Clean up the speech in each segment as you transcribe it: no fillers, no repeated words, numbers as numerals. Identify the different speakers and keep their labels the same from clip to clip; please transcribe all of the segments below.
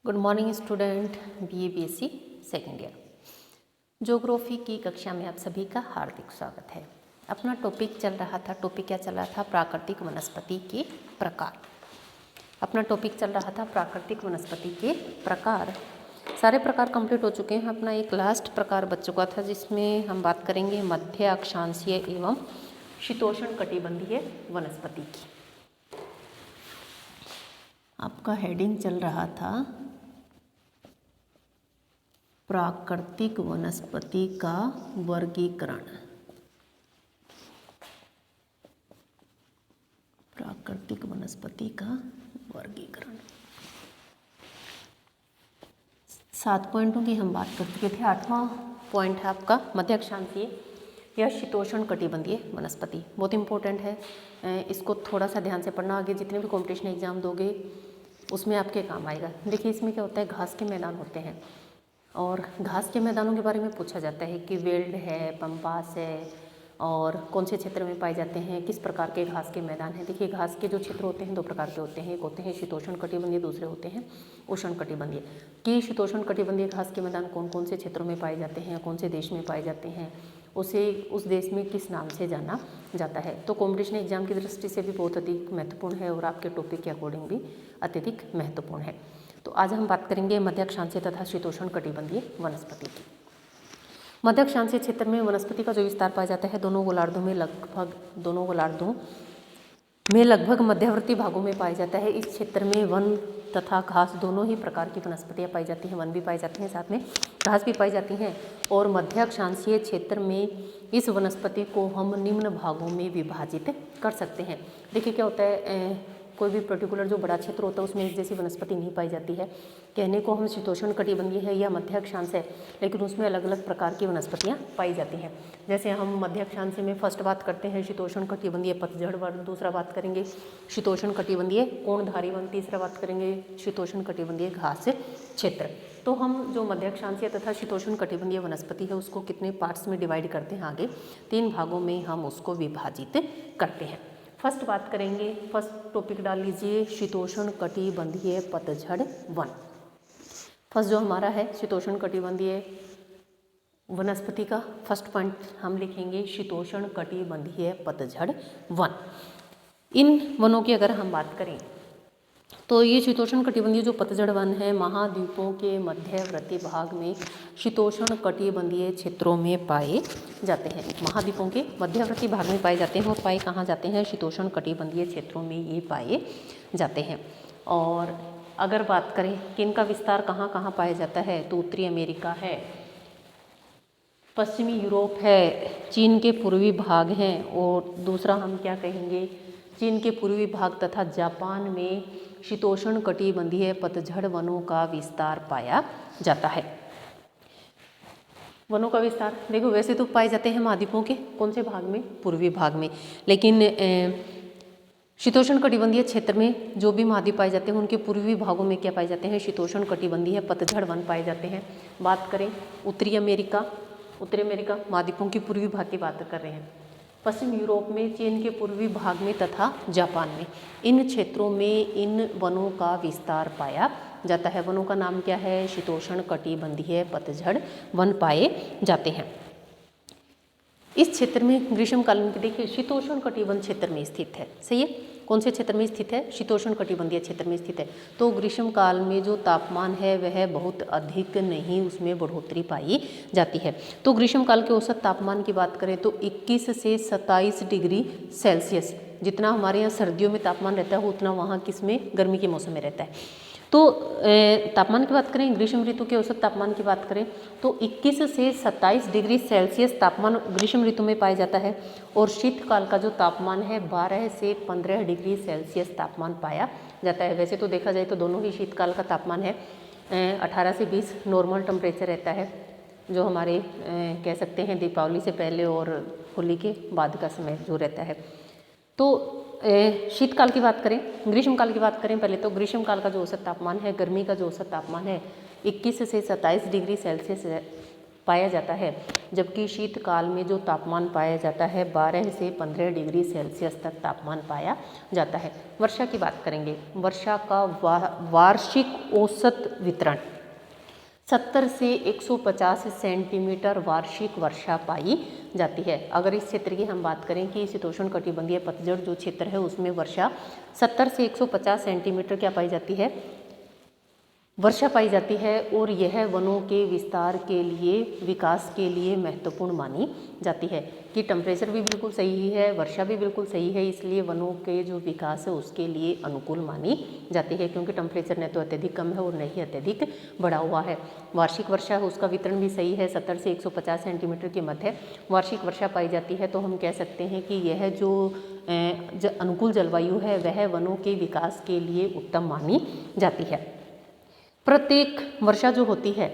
Speaker 1: Good morning student, BA BSc second year geography की कक्षा में आप सभी का हार्दिक स्वागत है। अपना टॉपिक क्या चल रहा था? प्राकृतिक वनस्पति के प्रकार। सारे प्रकार कंप्लीट हो चुके हैं। अपना एक लास्ट प्रकार बच चुका था जिसमें हम बात करेंगे मध्य अक्षांशीय एवं शीतोष्ण कटिबंधीय वनस्पति की। आपका हेडिंग चल रहा था प्राकृतिक वनस्पति का वर्गीकरण। प्राकृतिक वनस्पति का वर्गीकरण 7 पॉइंटों की हम बात कर चुके थे। 8वां पॉइंट है आपका मध्य अक्षांशीय या शीतोष्ण कटिबंधीय वनस्पति। बहुत इंपॉर्टेंट है, इसको थोड़ा सा ध्यान से पढ़ना। आगे जितने भी कॉम्पिटिशन एग्जाम दोगे उसमें आपके काम आएगा। देखिए इसमें क्या होता है, घास के मैदान होते हैं और घास के मैदानों के बारे में पूछा जाता है कि वेल्ड है, पम्पास है और कौन से क्षेत्र में पाए जाते हैं, किस प्रकार के घास के मैदान हैं। देखिए घास के जो क्षेत्र होते हैं 2 प्रकार के होते हैं। एक होते हैं शीतोष्ण कटिबंधीय, दूसरे होते हैं उष्ण कटिबंधीय। कि शीतोष्ण कटिबंधीय घास के मैदान कौन कौन से क्षेत्रों में पाए जाते हैं, कौन से देश में पाए जाते हैं, उसे उस देश में किस नाम से जाना जाता है। तो कॉम्पिटिशन एग्जाम की दृष्टि से भी बहुत अधिक महत्वपूर्ण है और आपके टॉपिक के अकॉर्डिंग भी अत्यधिक महत्वपूर्ण है। तो आज हम बात करेंगे मध्य अक्षांशीय तथा शीतोष्ण कटिबंधीय वनस्पति की। मध्य अक्षांशीय क्षेत्र में वनस्पति का जो विस्तार पाया जाता है दोनों गोलार्धों में लगभग मध्यवर्ती भागों में पाया जाता है। इस क्षेत्र में वन तथा घास दोनों ही प्रकार की वनस्पतियां पाई जाती हैं। वन भी पाई जाती हैं, साथ में घास भी पाई जाती हैं। और मध्य अक्षांशीय क्षेत्र में इस वनस्पति को हम निम्न भागों में विभाजित कर सकते हैं। देखिए क्या होता है, कोई भी पर्टिकुलर जो बड़ा क्षेत्र होता है उसमें एक जैसी वनस्पति नहीं पाई जाती है। कहने को हम शीतोष्ण कटिबंधीय है या मध्य अक्षांश है, लेकिन उसमें अलग अलग प्रकार की वनस्पतियां पाई जाती हैं। जैसे हम मध्य अक्षांश में फर्स्ट बात करते हैं शीतोष्ण कटिबंधीय पतझड़ वन, दूसरा बात करेंगे शीतोष्ण कटिबंधीय कोणधारी वन, तीसरा बात करेंगे शीतोष्ण कटिबंधीय घास क्षेत्र। तो हम जो मध्य अक्षांशीय तथा शीतोष्ण कटिबंधीय वनस्पति है उसको कितने पार्ट्स में डिवाइड करते हैं, आगे 3 भागों में हम उसको विभाजित करते हैं। फर्स्ट बात करेंगे, फर्स्ट टॉपिक डाल लीजिए शीतोष्ण कटिबंधीय पतझड़ वन। फर्स्ट जो हमारा है शीतोष्ण कटिबंधीय वनस्पति का फर्स्ट पॉइंट हम लिखेंगे शीतोष्ण कटिबंधीय पतझड़ वन। इन वनों की अगर हम बात करें तो ये शीतोष्ण कटिबंधीय जो पतझड़ वन है महाद्वीपों के मध्यवर्ती भाग में शीतोष्ण कटिबंधीय क्षेत्रों में पाए जाते हैं। महाद्वीपों के मध्यवर्ती भाग में पाए जाते हैं और पाए कहाँ जाते हैं, शीतोष्ण कटिबंधीय क्षेत्रों में ये पाए जाते हैं। और अगर बात करें कि इनका विस्तार कहाँ कहाँ पाया जाता है तो उत्तरी अमेरिका है, पश्चिमी यूरोप है, चीन के पूर्वी भाग हैं और दूसरा हम क्या कहेंगे, चीन के पूर्वी भाग तथा जापान में शीतोष्ण कटिबंधीय पतझड़ वनों का विस्तार पाया जाता है। वनों का विस्तार देखो वैसे तो पाए जाते हैं महाद्वीपों के कौन से भाग में, पूर्वी भाग में, लेकिन शीतोष्ण कटिबंधीय क्षेत्र में जो भी महाद्वीप पाए जाते हैं उनके पूर्वी भागों में क्या पाए जाते हैं, शीतोष्ण कटिबंधीय पतझड़ वन पाए जाते हैं। बात करें उत्तरी अमेरिका महाद्वीपों की पूर्वी भाग की बात कर रहे हैं, पश्चिम यूरोप में, चीन के पूर्वी भाग में तथा जापान में, इन क्षेत्रों में इन वनों का विस्तार पाया जाता है। वनों का नाम क्या है, शीतोष्ण कटिबंधीय पतझड़ वन पाए जाते हैं। इस क्षेत्र में ग्रीष्मकालीन के देखिए शीतोष्ण कटिबंध क्षेत्र में स्थित है, सही है। कौन से क्षेत्र में स्थित है, शीतोष्ण कटिबंधीय क्षेत्र में स्थित है। तो ग्रीष्मकाल में जो तापमान है वह बहुत अधिक नहीं, उसमें बढ़ोतरी पाई जाती है। तो ग्रीष्मकाल के औसत तापमान की बात करें तो 21 से 27 डिग्री सेल्सियस, जितना हमारे यहाँ सर्दियों में तापमान रहता है उतना वहाँ किसमें, गर्मी के मौसम में रहता है। तो तापमान की बात करें, ग्रीष्म ऋतु के औसत तापमान की बात करें तो 21 से 27 डिग्री सेल्सियस तापमान ग्रीष्म ऋतु में पाया जाता है और शीतकाल का जो तापमान है 12 से 15 डिग्री सेल्सियस तापमान पाया जाता है। वैसे तो देखा जाए तो दोनों ही शीतकाल का तापमान है 18 से 20 नॉर्मल टेम्परेचर रहता है, जो हमारे कह सकते हैं दीपावली से पहले और होली के बाद का समय जो रहता है। तो शीतकाल की बात करें, ग्रीष्मकाल की बात करें पहले तो ग्रीष्मकाल का जो औसत तापमान है, गर्मी का जो औसत तापमान है 21 से 27 डिग्री सेल्सियस पाया जाता है, जबकि शीतकाल में जो तापमान पाया जाता है 12 से 15 डिग्री सेल्सियस तक तापमान पाया जाता है। वर्षा की बात करेंगे। वर्षा का वार्षिक औसत वितरण 70 से 150 सेंटीमीटर वार्षिक वर्षा पाई जाती है। अगर इस क्षेत्र की हम बात करें कि शीतोष्ण कटिबंधीय पतझड़ जो क्षेत्र है उसमें वर्षा 70 से 150 सेंटीमीटर क्या पाई जाती है, वर्षा पाई जाती है, और यह वनों के विस्तार के लिए, विकास के लिए महत्वपूर्ण मानी जाती है कि टेम्परेचर भी बिल्कुल सही है, वर्षा भी बिल्कुल सही है, इसलिए वनों के जो विकास है उसके लिए अनुकूल मानी जाती है, क्योंकि टेम्परेचर न तो अत्यधिक कम है और न ही अत्यधिक बढ़ा हुआ है। वार्षिक वर्षा है उसका वितरण भी सही है, 70 से 150 सेंटीमीटर के मध्य वार्षिक वर्षा पाई जाती है। तो हम कह सकते हैं कि यह जो अनुकूल जलवायु है वह वनों के विकास के लिए उत्तम मानी जाती है। प्रत्येक वर्षा जो होती है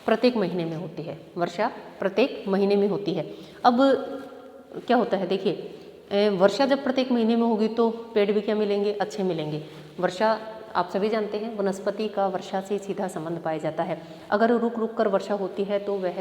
Speaker 1: प्रत्येक महीने में होती है, वर्षा प्रत्येक महीने में होती है। अब क्या होता है, देखिए वर्षा जब प्रत्येक महीने में होगी तो पेड़ भी क्या मिलेंगे, अच्छे मिलेंगे। वर्षा आप सभी जानते हैं वनस्पति का वर्षा से सीधा संबंध पाया जाता है। अगर रुक रुक कर वर्षा होती है तो वह,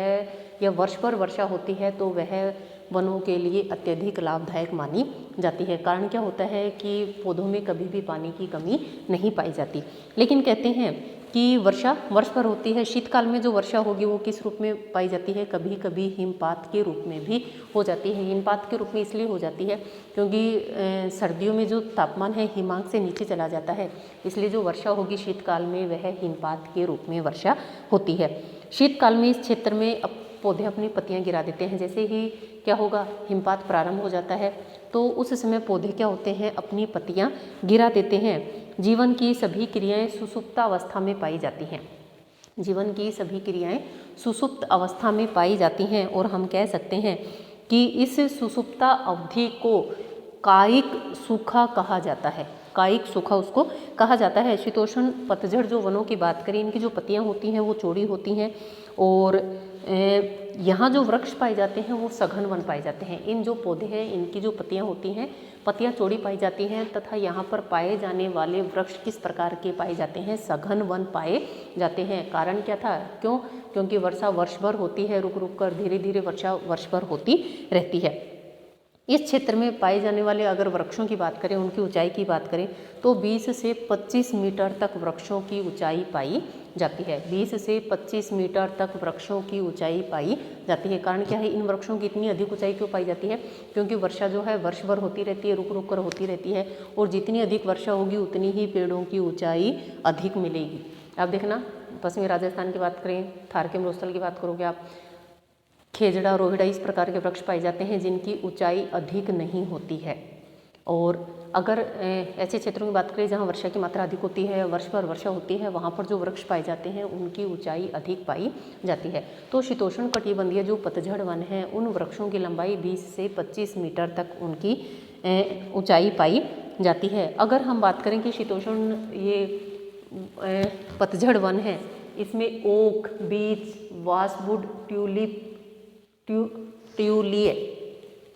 Speaker 1: या वर्ष पर वर्षा होती है तो वह वनों के लिए अत्यधिक लाभदायक मानी जाती है। कारण क्या होता है कि पौधों में कभी भी पानी की कमी नहीं पाई जाती। लेकिन कहते हैं कि वर्षा वर्ष पर होती है। शीतकाल में जो वर्षा होगी वो किस रूप में पाई जाती है, कभी कभी हिमपात के रूप में भी हो जाती है। हिमपात के रूप में इसलिए हो जाती है क्योंकि सर्दियों में जो तापमान है हिमांक से नीचे चला जाता है, इसलिए जो वर्षा होगी शीतकाल में वह हिमपात के रूप में वर्षा होती है। शीतकाल में इस क्षेत्र में पौधे अपनी पत्तियां गिरा देते हैं। जैसे ही क्या होगा, हिमपात प्रारंभ हो जाता है तो उस समय पौधे क्या होते हैं, अपनी पत्तियां गिरा देते हैं। जीवन की सभी क्रियाएं सुसुप्त अवस्था में पाई जाती हैं। जीवन की सभी क्रियाएं सुसुप्त अवस्था में पाई जाती हैं, और हम कह सकते हैं कि इस सुसुप्ता अवधि को कायिक सूखा कहा जाता है। कायिक सूखा उसको कहा जाता है। शीतोष्ण पतझड़ जो वनों की बात करें, इनकी जो पत्तियां होती हैं वो चौड़ी होती हैं, और यहाँ जो वृक्ष पाए जाते हैं वो सघन वन पाए जाते हैं। इन जो पौधे हैं इनकी जो पत्तियां होती हैं, पत्तियां चौड़ी पाई जाती हैं, तथा यहाँ पर पाए जाने वाले वृक्ष किस प्रकार के पाए जाते हैं, सघन वन पाए जाते हैं। कारण क्या था, क्यों, क्योंकि वर्षा वर्ष भर होती है, रुक रुक कर धीरे धीरे वर्षा वर्ष भर होती रहती है। इस क्षेत्र में पाए जाने वाले अगर वृक्षों की बात करें, उनकी ऊंचाई की बात करें तो 20 से 25 मीटर तक वृक्षों की ऊंचाई पाई जाती है। 20 से 25 मीटर तक वृक्षों की ऊंचाई पाई जाती है। कारण क्या है, इन वृक्षों की इतनी अधिक ऊंचाई क्यों पाई जाती है, क्योंकि वर्षा जो है वर्ष भर होती रहती है, रुक रुक कर होती रहती है, और जितनी अधिक वर्षा होगी उतनी ही पेड़ों की ऊंचाई अधिक मिलेगी। आप देखना, पश्चिमी राजस्थान की बात करें, थार के मरुस्थल की बात करोगे आप, खेजड़ा, रोहिड़ा, इस प्रकार के वृक्ष पाए जाते हैं जिनकी ऊंचाई अधिक नहीं होती है। और अगर ऐसे क्षेत्रों की बात करें जहां वर्षा की मात्रा अधिक होती है, वर्ष भर वर्षा होती है, वहां पर जो वृक्ष पाए जाते हैं उनकी ऊंचाई अधिक पाई जाती है। तो शीतोष्ण कटिबंधीय जो पतझड़ वन है उन वृक्षों की लंबाई 20 से 25 मीटर तक उनकी ऊंचाई पाई जाती है। अगर हम बात करें कि शीतोष्ण ये पतझड़ वन है, इसमें ओक, बीच, बासवुड, ट्यूलिए,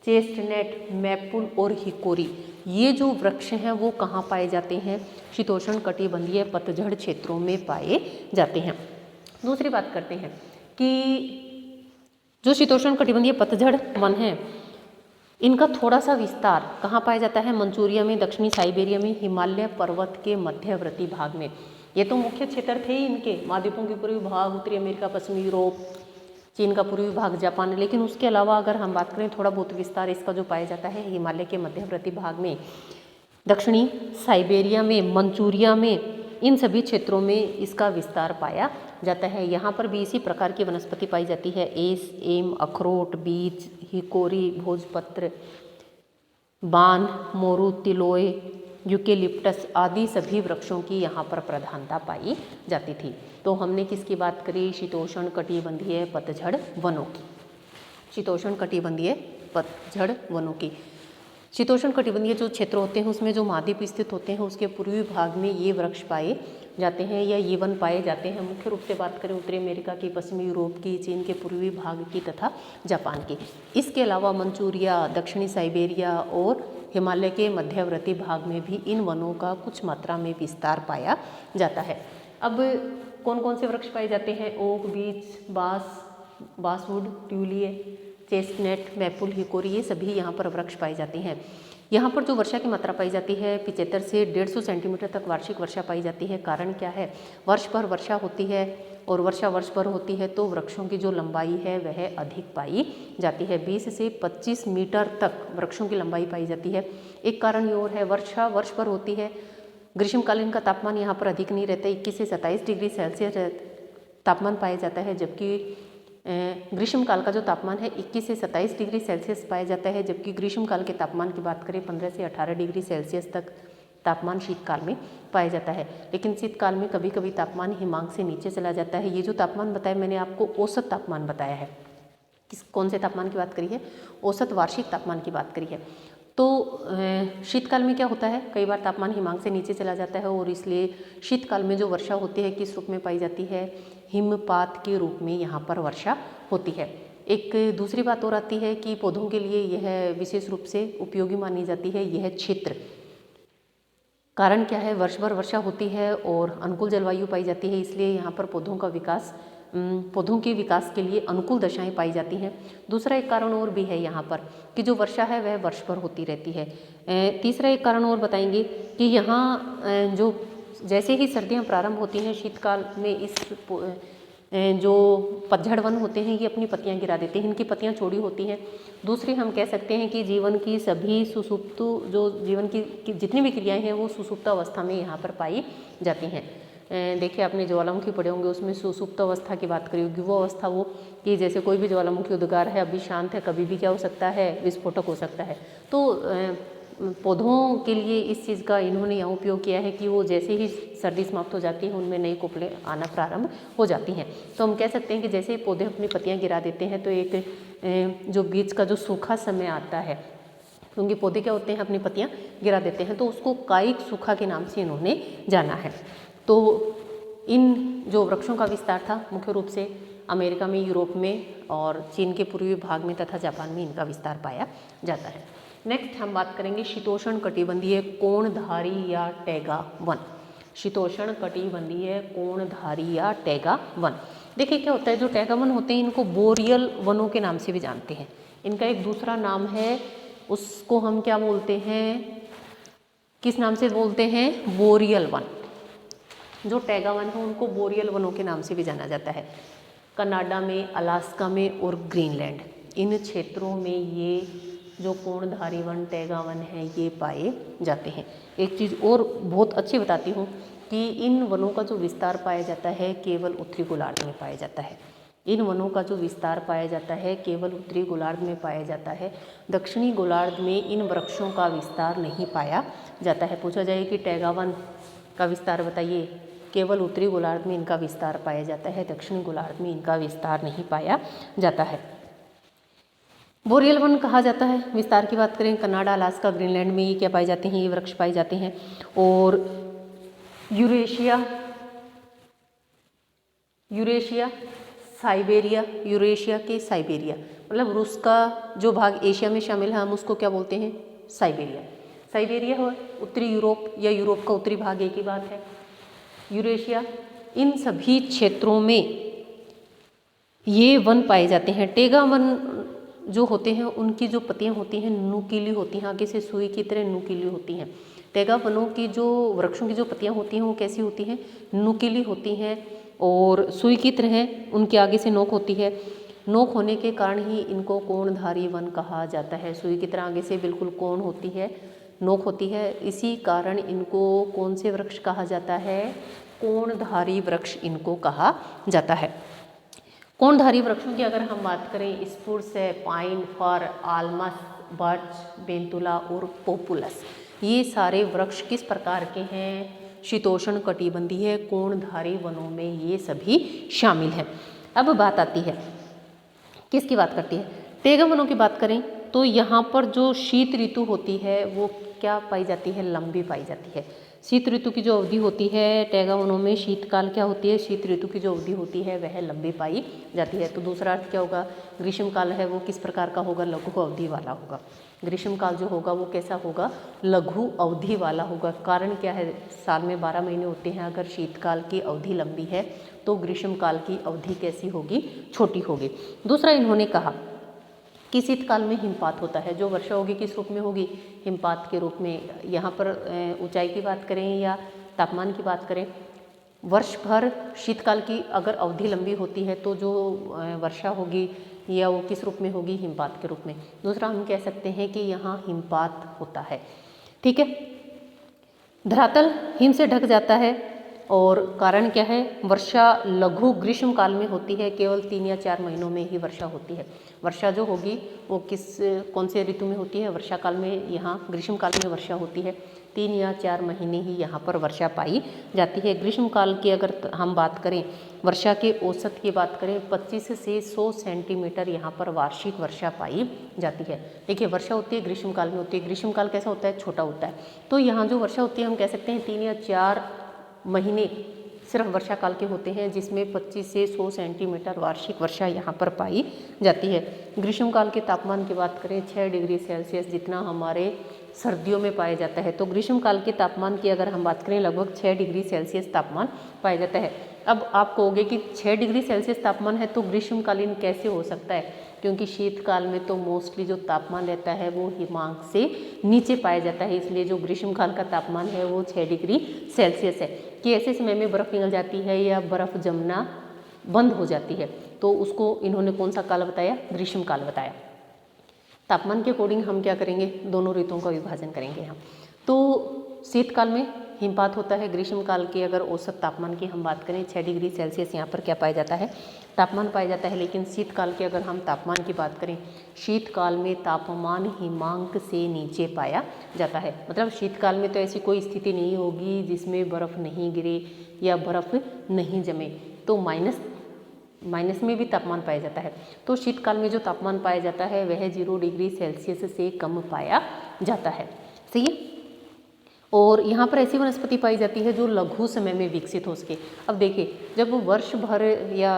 Speaker 1: चेस्टनट, मैपुल और हिकोरी, ये जो वृक्ष हैं वो कहाँ पाए जाते हैं, शीतोष्ण कटिबंधीय पतझड़ क्षेत्रों में पाए जाते हैं। दूसरी बात करते हैं कि जो शीतोष्ण कटिबंधीय पतझड़ वन है इनका थोड़ा सा विस्तार कहाँ पाया जाता है, मंचूरिया में, दक्षिणी साइबेरिया में, हिमालय पर्वत के मध्यवर्ती भाग में। ये तो मुख्य क्षेत्र थे इनके, महाद्वीपों के पूर्वी भाग, उत्तरी अमेरिका, पश्चिमी यूरोप, चीन का पूर्वी भाग, जापान। लेकिन उसके अलावा अगर हम बात करें थोड़ा बहुत विस्तार इसका जो पाया जाता है हिमालय के मध्यवर्ती भाग में, दक्षिणी साइबेरिया में, मंचूरिया में, इन सभी क्षेत्रों में इसका विस्तार पाया जाता है। यहाँ पर भी इसी प्रकार की वनस्पति पाई जाती है, एस, एम, अखरोट, बीज, हिकोरी, भोजपत्र, बान, मोरू, तिलोय, यूकेलिप्टस आदि सभी वृक्षों की यहाँ पर प्रधानता पाई जाती थी। तो हमने किसकी बात करी, शीतोष्ण कटिबंधीय पतझड़ वनों की। शीतोष्ण कटिबंधीय पतझड़ वनों की। शीतोष्ण कटिबंधीय जो क्षेत्र होते हैं उसमें जो महाद्वीप स्थित होते हैं उसके पूर्वी भाग में ये वृक्ष पाए जाते हैं या ये वन पाए जाते हैं। मुख्य रूप से बात करें उत्तरी अमेरिका की, पश्चिमी यूरोप की, चीन के पूर्वी भाग की तथा जापान की। इसके अलावा मंचूरिया, दक्षिणी साइबेरिया और हिमालय के मध्यवर्ती भाग में भी इन वनों का कुछ मात्रा में विस्तार पाया जाता है। अब कौन कौन से वृक्ष पाए जाते हैं, ओक, बीच, बांस, बासवुड, ट्यूलिए, चेस्टनट, मैपल, हिकोरी, ये सभी यहाँ पर वृक्ष पाए जाते हैं। यहाँ पर जो वर्षा की मात्रा पाई जाती है 75 से 150 सेंटीमीटर तक वार्षिक वर्षा पाई जाती है। कारण क्या है, वर्ष भर वर्षा होती है और वर्षा वर्ष भर होती है तो वृक्षों की जो लंबाई है वह अधिक पाई जाती है। 20 से 25 मीटर तक वृक्षों की लंबाई पाई जाती है। एक कारण ये और है, वर्षा वर्ष भर होती है। ग्रीष्मकालीन का तापमान यहाँ पर अधिक नहीं रहता, 21 से 27 डिग्री सेल्सियस तापमान पाया जाता है, जबकि ग्रीष्मकाल का जो तापमान है 21 से 27 डिग्री सेल्सियस पाया जाता है। जबकि ग्रीष्मकाल के तापमान की बात करें 15 से 18 डिग्री सेल्सियस तक तापमान शीतकाल में पाया जाता है। लेकिन शीतकाल में कभी कभी तापमान हिमांक से नीचे चला जाता है। ये जो तापमान बताया मैंने आपको औसत तापमान बताया है। कौन से तापमान की बात करी है, औसत वार्षिक तापमान की बात करी है। तो शीतकाल में क्या होता है, कई बार तापमान हिमांक से नीचे चला जाता है और इसलिए शीतकाल में जो वर्षा होती है किस रूप में पाई जाती है, हिमपात के रूप में यहाँ पर वर्षा होती है। एक दूसरी बात और आती है कि पौधों के लिए यह विशेष रूप से उपयोगी मानी जाती है यह क्षेत्र। कारण क्या है, वर्ष भर वर्षा होती है और अनुकूल जलवायु पाई जाती है, इसलिए यहाँ पर पौधों के विकास के लिए अनुकूल दशाएं पाई जाती हैं। दूसरा एक कारण और भी है यहाँ पर कि जो वर्षा है वह वर्ष भर होती रहती है। तीसरा एक कारण और बताएंगे कि यहाँ जो जैसे ही सर्दियाँ प्रारंभ होती हैं शीतकाल में इस जो पतझड़ वन होते हैं ये अपनी पत्तियां गिरा देते हैं, इनकी पत्तियां चौड़ी होती हैं। दूसरी हम कह सकते हैं कि जीवन की सभी सुसुप्त जो जीवन की जितनी भी क्रियाएं हैं वो सुसुप्त अवस्था में यहाँ पर पाई जाती हैं। देखिए आपने ज्वालामुखी पढ़े होंगे, उसमें सुसुप्त अवस्था की बात करी होगी। वो अवस्था वो कि जैसे कोई भी ज्वालामुखी उद्गार है, अभी शांत है, कभी भी क्या हो सकता है, विस्फोटक हो सकता है। तो पौधों के लिए इस चीज़ का इन्होंने यहाँ उपयोग किया है कि वो जैसे ही सर्दी समाप्त हो जाती है उनमें नई कोपलें आना प्रारंभ हो जाती हैं। तो हम कह सकते हैं कि जैसे ही पौधे अपनी पत्तियाँ गिरा देते हैं तो एक जो बीच का जो सूखा समय आता है, क्योंकि पौधे क्या होते हैं अपनी पत्तियाँ गिरा देते हैं, तो उसको कायिक सूखा के नाम से इन्होंने जाना है। तो इन जो वृक्षों का विस्तार था मुख्य रूप से अमेरिका में, यूरोप में और चीन के पूर्वी भाग में तथा जापान में इनका विस्तार पाया जाता है। नेक्स्ट हम बात करेंगे शीतोष्ण कटिबंधीय कोणधारी या टैगा वन। शीतोष्ण कटिबंधीय कोणधारी या टैगा वन। देखिए क्या होता है, जो टैगा वन होते हैं इनको बोरियल वनों के नाम से भी जानते हैं। इनका एक दूसरा नाम है, उसको हम क्या बोलते हैं, किस नाम से बोलते हैं, बोरियल वन। जो टैगा वन है उनको बोरियल वनों के नाम से भी जाना जाता है। कनाडा में, अलास्का में और ग्रीनलैंड, इन क्षेत्रों में ये जो कोणधारी वन, टैगा वन है ये पाए जाते हैं। एक चीज़ और बहुत अच्छी बताती हूँ कि इन वनों का जो विस्तार पाया जाता है केवल उत्तरी गोलार्ध में पाया जाता है। इन वनों का जो विस्तार पाया जाता है केवल उत्तरी गोलार्ध में पाया जाता है। दक्षिणी गोलार्ध में इन वृक्षों का विस्तार नहीं पाया जाता है। पूछा जाए कि टैगा वन का विस्तार बताइए, केवल उत्तरी गोलार्ध में इनका विस्तार पाया जाता है, दक्षिणी गोलार्ध में इनका विस्तार नहीं पाया जाता है। बोरियल वन कहा जाता है। विस्तार की बात करें, कनाडा, अलास्का, ग्रीनलैंड में ये क्या पाए जाते हैं, ये वृक्ष पाए जाते हैं। और यूरेशिया, साइबेरिया, यूरेशिया के साइबेरिया, मतलब रूस का जो भाग एशिया में शामिल है हम उसको क्या बोलते हैं, साइबेरिया। साइबेरिया हो उत्तरी यूरोप या यूरोप का उत्तरी भाग, एक ही बात है। यूरेशिया, इन सभी क्षेत्रों में ये वन पाए जाते हैं। टैगा वन जो होते हैं उनकी जो पत्तियां होती हैं नुकीली होती हैं, आगे से सुई की तरह नुकीली होती हैं। टैगा वनों की जो वृक्षों की जो पत्तियां होती हैं वो कैसी होती हैं, नुकीली होती हैं और सुई की तरह उनके आगे से नोक होती है। नोक होने के कारण ही इनको कोणधारी वन कहा जाता है। सुई की तरह आगे से बिल्कुल कोण होती है, नोक होती है, इसी कारण इनको कौन से वृक्ष कहा जाता है, कोणधारी वृक्ष इनको कहा जाता है। कोणधारी वृक्षों की अगर हम बात करें, स्पुरुस है, पाइन, फर, आल्मस, बर्च, बेंतुला और पोपुलस, ये सारे वृक्ष किस प्रकार के हैं, शीतोष्ण कटिबंधीय कोणधारी वनों में ये सभी शामिल हैं। अब बात आती है, किसकी बात करती है, टैगा वनों की बात करें तो यहाँ पर जो शीत ऋतु होती है वो क्या पाई जाती है, लंबी पाई जाती है। शीत ऋतु की जो अवधि होती है टैगा वनों में, शीतकाल क्या होती है, शीत ऋतु की जो अवधि होती है वह लंबी पाई जाती है। तो दूसरा अर्थ क्या होगा, ग्रीष्मकाल है वो किस प्रकार का होगा, लघु अवधि वाला होगा। ग्रीष्मकाल जो होगा वो कैसा होगा, लघु अवधि वाला होगा। कारण क्या है, साल में 12 महीने होते हैं, अगर शीतकाल की अवधि लंबी है तो ग्रीष्मकाल की अवधि कैसी होगी, छोटी होगी। दूसरा इन्होंने कहा कि शीतकाल में हिमपात होता है, जो वर्षा होगी किस रूप में होगी, हिमपात के रूप में। यहाँ पर ऊंचाई की बात करें या तापमान की बात करें, वर्ष भर शीतकाल की अगर अवधि लंबी होती है तो जो वर्षा होगी या वो किस रूप में होगी, हिमपात के रूप में। दूसरा हम कह सकते हैं कि यहाँ हिमपात होता है। ठीक है, धरातल हिम से ढक जाता है और कारण क्या है, वर्षा लघु ग्रीष्म काल में होती है, केवल 3 या 4 महीनों में ही वर्षा होती है। वर्षा जो होगी वो कौन से ऋतु में होती है, वर्षा काल में, यहाँ ग्रीष्म काल में वर्षा होती है। 3 या 4 महीने ही यहाँ पर वर्षा पाई जाती है। ग्रीष्म काल की अगर हम बात करें, वर्षा के औसत की बात करें, 25 से 100 सेंटीमीटर यहाँ पर वार्षिक वर्षा पाई जाती है। देखिए, वर्षा होती है ग्रीष्म काल में होती है, ग्रीष्म काल कैसा होता है, छोटा होता है। तो यहाँ जो वर्षा होती है हम कह सकते हैं 3 या 4 महीने सिर्फ वर्षा काल के होते हैं, जिसमें 25 से 100 सेंटीमीटर वार्षिक वर्षा यहाँ पर पाई जाती है। ग्रीष्म काल के तापमान की बात करें, 6 डिग्री सेल्सियस जितना हमारे सर्दियों में पाया जाता है। तो ग्रीष्म काल के तापमान की अगर हम बात करें, लगभग 6 डिग्री सेल्सियस तापमान पाया जाता है। अब आप कहोगे कि 6 डिग्री सेल्सियस तापमान है तो ग्रीष्मकालीन कैसे हो सकता है, क्योंकि शीतकाल में तो मोस्टली जो तापमान रहता है वो हिमांक से नीचे पाया जाता है, इसलिए जो ग्रीष्मकाल का तापमान है वो 6 डिग्री सेल्सियस है। कि ऐसे समय में बर्फ़ पिघल जाती है या बर्फ़ जमना बंद हो जाती है, तो उसको इन्होंने कौन सा काल बताया, ग्रीष्मकाल बताया। तापमान के अकॉर्डिंग हम क्या करेंगे, दोनों ऋतुओं का विभाजन करेंगे हम। तो शीतकाल में हिमपात होता है। ग्रीष्मकाल के अगर औसत तापमान की हम बात करें, 6 डिग्री सेल्सियस यहाँ पर क्या पाया जाता है, तापमान पाया जाता है। लेकिन शीतकाल के अगर हम तापमान की बात करें, शीतकाल में तापमान हिमांक से नीचे पाया जाता है। मतलब शीतकाल में तो ऐसी कोई स्थिति नहीं होगी जिसमें बर्फ़ नहीं गिरे या बर्फ़ नहीं जमे, तो माइनस में भी तापमान पाया जाता है। तो शीतकाल में जो तापमान पाया जाता है वह 0 डिग्री सेल्सियस से कम पाया जाता है। सही है। और यहाँ पर ऐसी वनस्पति पाई जाती है जो लघु समय में विकसित हो सके। अब देखिए, जब वर्ष भर या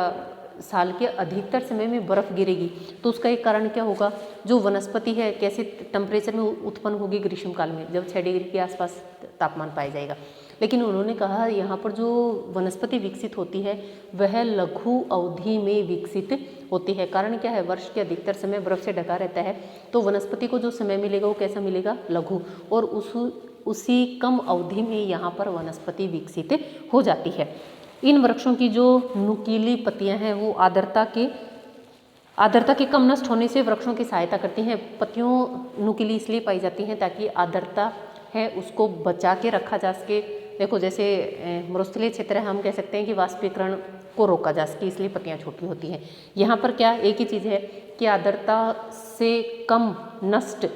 Speaker 1: साल के अधिकतर समय में बर्फ़ गिरेगी तो उसका एक कारण क्या होगा, जो वनस्पति है कैसे टेम्परेचर में उत्पन्न होगी, ग्रीष्मकाल में जब 6 डिग्री के आसपास तापमान पाया जाएगा। लेकिन उन्होंने कहा यहाँ पर जो वनस्पति विकसित होती है वह लघु अवधि में विकसित होती है। कारण क्या है, वर्ष के अधिकतर समय बर्फ़ से ढका रहता है, तो वनस्पति को जो समय मिलेगा वो कैसा मिलेगा, लघु, और उसी कम अवधि में यहाँ पर वनस्पति विकसित हो जाती है। इन वृक्षों की जो नुकीली पत्तियां हैं वो आर्द्रता के कम नष्ट होने से वृक्षों की सहायता करती हैं। पत्तियों नुकीली इसलिए पाई जाती हैं ताकि आर्द्रता है उसको बचा के रखा जा सके। देखो, जैसे मरुस्थलीय क्षेत्र है, हम कह सकते हैं कि वाष्पीकरण को रोका जा सके, इसलिए पत्तियां छोटी होती हैं। यहाँ पर क्या एक ही चीज़ है कि आर्द्रता से कम नष्ट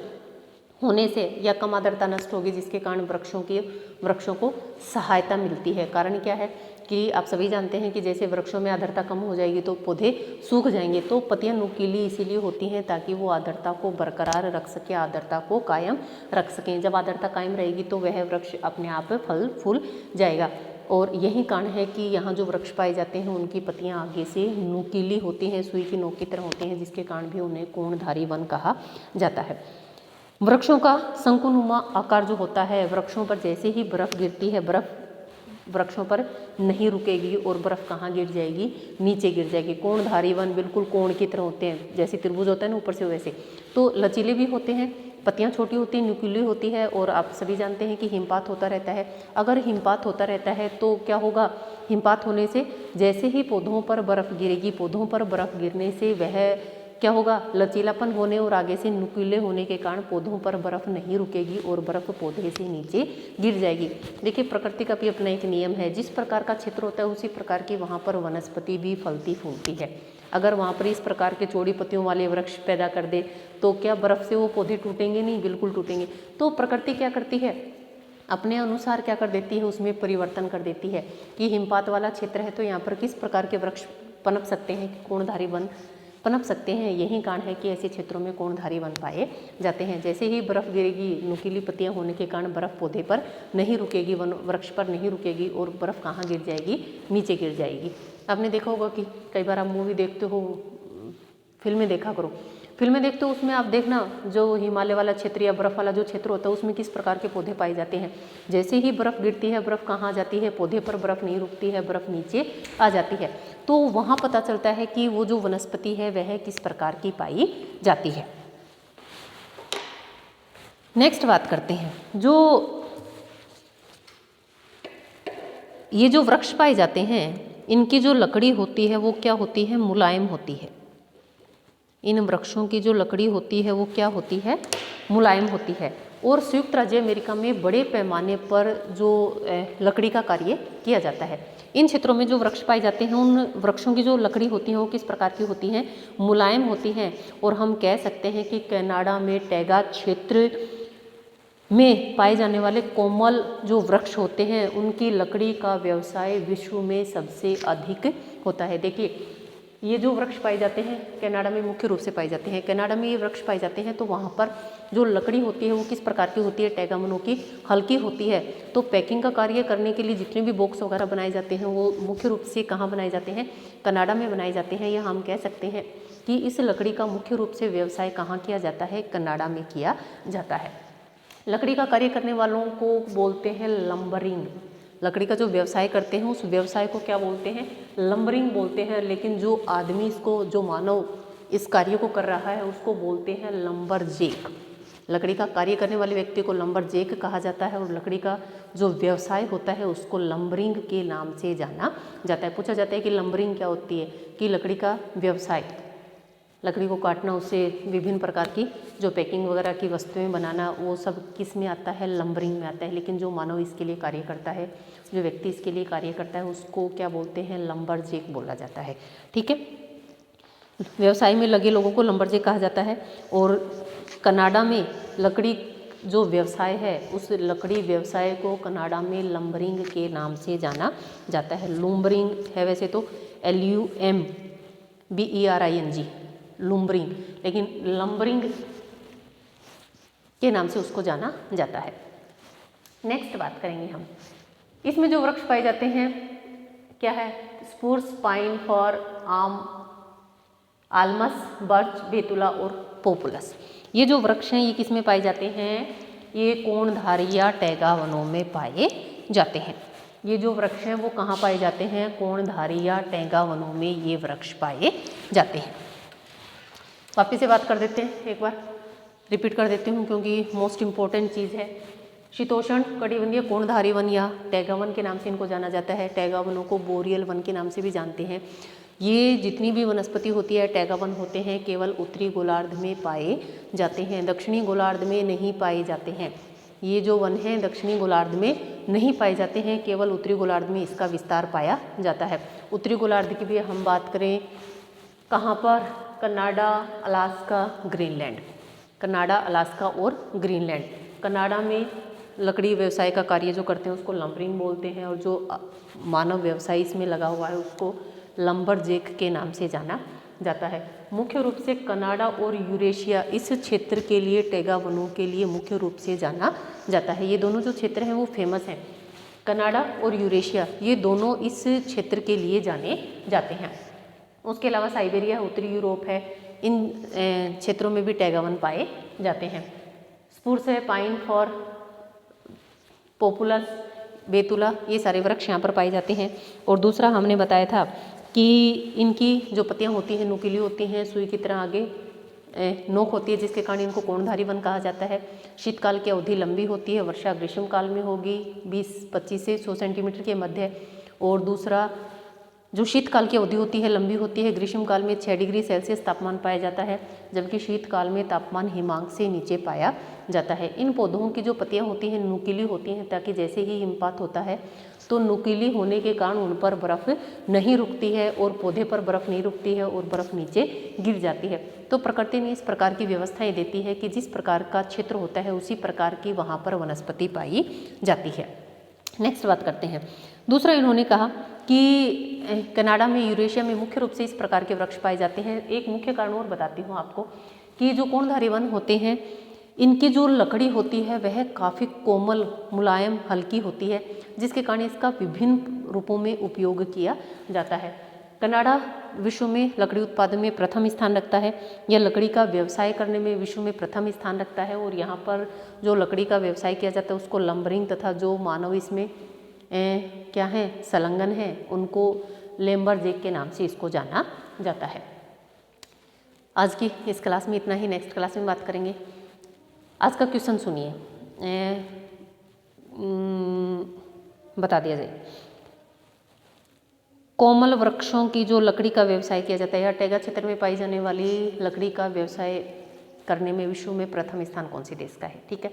Speaker 1: होने से या कम आर्द्रता नष्ट होगी, जिसके कारण वृक्षों को सहायता मिलती है। कारण क्या है कि आप सभी जानते हैं कि जैसे वृक्षों में आर्द्रता कम हो जाएगी तो पौधे सूख जाएंगे। तो पत्तियां नुकीली इसीलिए होती हैं ताकि वो आर्द्रता को बरकरार रख सके, आर्द्रता को कायम रख सकें। जब आर्द्रता कायम रहेगी तो वह वृक्ष अपने आप फल फूल जाएगा। और यही कारण है कि यहाँ जो वृक्ष पाए जाते हैं उनकी पत्तियाँ आगे से नुकीली होती हैं, सुई की नोक की तरह होती हैं, जिसके कारण भी उन्हें कोणधारी वन कहा जाता है। वृक्षों का शंकुनुमा आकार जो होता है, वृक्षों पर जैसे ही बर्फ़ गिरती है, बर्फ़ वृक्षों पर नहीं रुकेगी और बर्फ़ कहाँ गिर जाएगी, नीचे गिर जाएगी। कोणधारी वन बिल्कुल कोण की तरह होते हैं, जैसे त्रिभुज होता है ना ऊपर से वैसे। तो लचीले भी होते हैं, पत्तियाँ छोटी होती हैं, न्यूक्लियर होती है। और आप सभी जानते हैं कि हिमपात होता रहता है। अगर हिमपात होता रहता है तो क्या होगा, हिमपात होने से जैसे ही पौधों पर बर्फ़ गिरेगी, पौधों पर बर्फ़ गिरने से वह क्या होगा, लचीलापन होने और आगे से नुकीले होने के कारण पौधों पर बर्फ़ नहीं रुकेगी और बर्फ़ पौधे से नीचे गिर जाएगी। देखिए, प्रकृति का भी अपना एक नियम है, जिस प्रकार का क्षेत्र होता है उसी प्रकार की वहाँ पर वनस्पति भी फलती फूलती है। अगर वहाँ पर इस प्रकार के चौड़ी पत्तियों वाले वृक्ष पैदा कर दे तो क्या बर्फ़ से वो पौधे टूटेंगे? नहीं, बिल्कुल टूटेंगे। तो प्रकृति क्या करती है, अपने अनुसार क्या कर देती है, उसमें परिवर्तन कर देती है कि हिमपात वाला क्षेत्र है तो यहाँ पर किस प्रकार के वृक्ष पनप सकते हैं, कोणधारी वन पनप सकते हैं। यही कारण है कि ऐसे क्षेत्रों में कोणधारी वन पाए जाते हैं। जैसे ही बर्फ़ गिरेगी, नुकीली पत्तियां होने के कारण बर्फ़ पौधे पर नहीं रुकेगी, वन वृक्ष पर नहीं रुकेगी और बर्फ़ कहाँ गिर जाएगी, नीचे गिर जाएगी। आपने देखा होगा कि कई बार आप मूवी देखते हो, फिल्में देखा करो फिल्में देखते हो उसमें आप देखना, जो हिमालय वाला क्षेत्र या बर्फ़ वाला जो क्षेत्र होता है उसमें किस प्रकार के पौधे पाए जाते हैं। जैसे ही बर्फ़ गिरती है, बर्फ़ कहाँ जाती है, पौधे पर बर्फ़ नहीं रुकती है, बर्फ़ नीचे आ जाती है। तो वहाँ पता चलता है कि वो जो वनस्पति है वह किस प्रकार की पाई जाती है। नेक्स्ट बात करते हैं, ये जो वृक्ष पाए जाते हैं इनकी जो लकड़ी होती है वो क्या होती है, मुलायम होती है। इन वृक्षों की जो लकड़ी होती है वो क्या होती है, मुलायम होती है। और संयुक्त राज्य अमेरिका में बड़े पैमाने पर जो लकड़ी का कार्य किया जाता है। इन क्षेत्रों में जो वृक्ष पाए जाते हैं उन वृक्षों की जो लकड़ी होती है वो किस प्रकार की होती हैं, मुलायम होती हैं। और हम कह सकते हैं कि कनाडा में टैगा क्षेत्र में पाए जाने वाले कोमल जो वृक्ष होते हैं उनकी लकड़ी का व्यवसाय विश्व में सबसे अधिक होता है। देखिए ये जो वृक्ष पाए जाते हैं कनाडा में मुख्य रूप से पाए जाते हैं। कनाडा में ये वृक्ष पाए जाते हैं तो वहाँ पर जो लकड़ी होती है वो किस प्रकार की होती है, टैगा वनों की हल्की होती है। तो पैकिंग का कार्य करने के लिए जितने भी बॉक्स वगैरह बनाए जाते हैं वो मुख्य रूप से कहाँ बनाए जाते हैं, कनाडा में बनाए जाते हैं। या हम कह सकते हैं कि इस लकड़ी का मुख्य रूप से व्यवसाय कहाँ किया जाता है, कनाडा में किया जाता है। लकड़ी का कार्य करने वालों को बोलते हैं लंबरिंग। लकड़ी का जो व्यवसाय करते हैं उस व्यवसाय को क्या बोलते हैं, लंबरिंग बोलते हैं। लेकिन जो आदमी इसको, जो मानव इस कार्य को कर रहा है उसको बोलते हैं लंबरजेक। लकड़ी का कार्य करने वाले व्यक्ति को लंबरजेक कहा जाता है और लकड़ी का जो व्यवसाय होता है उसको लंबरिंग के नाम से जाना जाता है। पूछा जाता है कि लंबरिंग क्या होती है, कि लकड़ी का व्यवसाय, लकड़ी को काटना, उससे विभिन्न प्रकार की जो पैकिंग वगैरह की वस्तुएं बनाना, वो सब किस में आता है, लंबरिंग में आता है। लेकिन जो मानव इसके लिए कार्य करता है, जो व्यक्ति इसके लिए कार्य करता है उसको क्या बोलते हैं, लंबरजेक बोला जाता है। ठीक है, व्यवसाय में लगे लोगों को लंबरजेक कहा जाता है। और कनाडा में लकड़ी जो व्यवसाय है उस लकड़ी व्यवसाय को कनाडा में लंबरिंग के नाम से जाना जाता है। लुम्बरिंग है वैसे तो LUMBERING, लुम्बरिंग, लेकिन लंबरिंग के नाम से उसको जाना जाता है। नेक्स्ट बात करेंगे हम, इसमें जो वृक्ष पाए जाते हैं क्या है, स्पूर्स, पाइन, फॉर, आम, आलमस, बर्च, बेतुला और पोपुलस। ये जो वृक्ष हैं ये किस में पाए जाते हैं, ये कोणधारी या टैगा वनों में पाए जाते हैं। ये जो वृक्ष हैं वो कहाँ पाए जाते हैं, कोणधारी या टैगा वनों में ये वृक्ष पाए जाते हैं। वापिस से बात कर देते हैं, एक बार रिपीट कर देती हूँ क्योंकि मोस्ट इम्पॉर्टेंट चीज़ है। शीतोष्ण कटिबंधीय कोणधारी वन या टैगा वन के नाम से इनको जाना जाता है। टैगा वनों को बोरियल वन के नाम से भी जानते हैं। ये जितनी भी वनस्पति होती है टैगा वन होते हैं, केवल उत्तरी गोलार्ध में पाए जाते हैं, दक्षिणी गोलार्ध में नहीं पाए जाते हैं। ये जो वन हैं दक्षिणी गोलार्ध में नहीं पाए जाते हैं, केवल उत्तरी गोलार्ध में इसका विस्तार पाया जाता है। उत्तरी गोलार्ध की भी हम बात करें, कहाँ पर, Canada, Alaska, Greenland, Canada, Alaska और ग्रीनलैंड। कनाडा में लकड़ी व्यवसाय का कार्य जो करते हैं उसको लंबरिंग बोलते हैं और जो मानव व्यवसाय इसमें लगा हुआ है उसको लंबरजेक के नाम से जाना जाता है। मुख्य रूप से कनाडा और यूरेशिया इस क्षेत्र के लिए, टैगा वनों के लिए मुख्य रूप से जाना जाता है। ये दोनों जो क्षेत्र हैं वो फेमस हैं, कनाडा और यूरेशिया, ये दोनों इस क्षेत्र के लिए जाने जाते हैं। उसके अलावा साइबेरिया, उत्तरी यूरोप है, इन क्षेत्रों में भी टैगा वन पाए जाते हैं। स्पूर्स है, पाइन, फॉर, पोपुलस, बेतुला, ये सारे वृक्ष यहाँ पर पाए जाते हैं। और दूसरा हमने बताया था कि इनकी जो पत्तियाँ होती हैं नुकीली होती हैं, सुई की तरह आगे नोक होती है, जिसके कारण इनको कोणधारी वन कहा जाता है। शीतकाल की अवधि लंबी होती है, वर्षा ग्रीष्म काल में होगी 20-25 से 100 सेंटीमीटर के मध्य। और दूसरा जो शीतकाल की अवधि होती है लंबी होती है, ग्रीष्मकाल में 6 डिग्री सेल्सियस तापमान पाया जाता है, जबकि शीतकाल में तापमान हिमांक से नीचे पाया जाता है। इन पौधों की जो पत्तियां होती हैं नुकीली होती हैं, ताकि जैसे ही हिमपात होता है तो नुकीली होने के कारण उन पर बर्फ़ नहीं रुकती है और पौधे पर बर्फ़ नहीं रुकती है और बर्फ़ नीचे गिर जाती है। तो प्रकृति ने इस प्रकार की व्यवस्थाएं देती है कि जिस प्रकार का क्षेत्र होता है उसी प्रकार की वहाँ पर वनस्पति पाई जाती है। नेक्स्ट बात करते हैं, दूसरा इन्होंने कहा कि कनाडा में, यूरेशिया में मुख्य रूप से इस प्रकार के वृक्ष पाए जाते हैं। एक मुख्य कारण और बताती हूँ आपको कि जो कोणधारी वन होते हैं इनकी जो लकड़ी होती है वह काफ़ी कोमल, मुलायम, हल्की होती है, जिसके कारण इसका विभिन्न रूपों में उपयोग किया जाता है। कनाडा विश्व में लकड़ी उत्पादन में प्रथम स्थान रखता है। यह लकड़ी का व्यवसाय करने में विश्व में प्रथम स्थान रखता है। और यहाँ पर जो लकड़ी का व्यवसाय किया जाता है उसको लंबरिंग, तथा जो मानव इसमें क्या है संलग्न है उनको लेम्बरजेक के नाम से इसको जाना जाता है। आज की इस क्लास में इतना ही, नेक्स्ट क्लास में बात करेंगे। आज का क्वेश्चन सुनिए, बता दिया जाए। कोमल वृक्षों की जो लकड़ी का व्यवसाय किया जाता है, यह टैगा क्षेत्र में पाई जाने वाली लकड़ी का व्यवसाय करने में विश्व में प्रथम स्थान कौन से देश का है। ठीक है।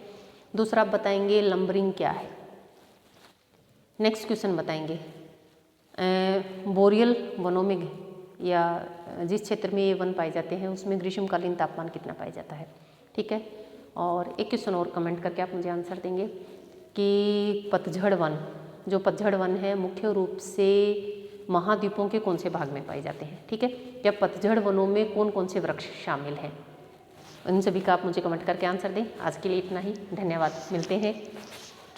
Speaker 1: दूसरा आप बताएंगे लंबरिंग क्या है। नेक्स्ट क्वेश्चन बताएंगे बोरियल वनों में या जिस क्षेत्र में ये वन पाए जाते हैं उसमें ग्रीष्मकालीन तापमान कितना पाया जाता है। ठीक है। और एक क्वेश्चन और कमेंट करके आप मुझे आंसर देंगे कि पतझड़ वन, जो पतझड़ वन है मुख्य रूप से महाद्वीपों के कौन से भाग में पाए जाते हैं। ठीक है। या पतझड़ वनों में कौन कौन से वृक्ष शामिल हैं, इन सभी का आप मुझे कमेंट करके आंसर दें। आज के लिए इतना ही, धन्यवाद। मिलते हैं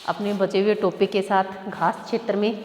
Speaker 1: अपने बचे हुए टॉपिक के साथ घास क्षेत्र में।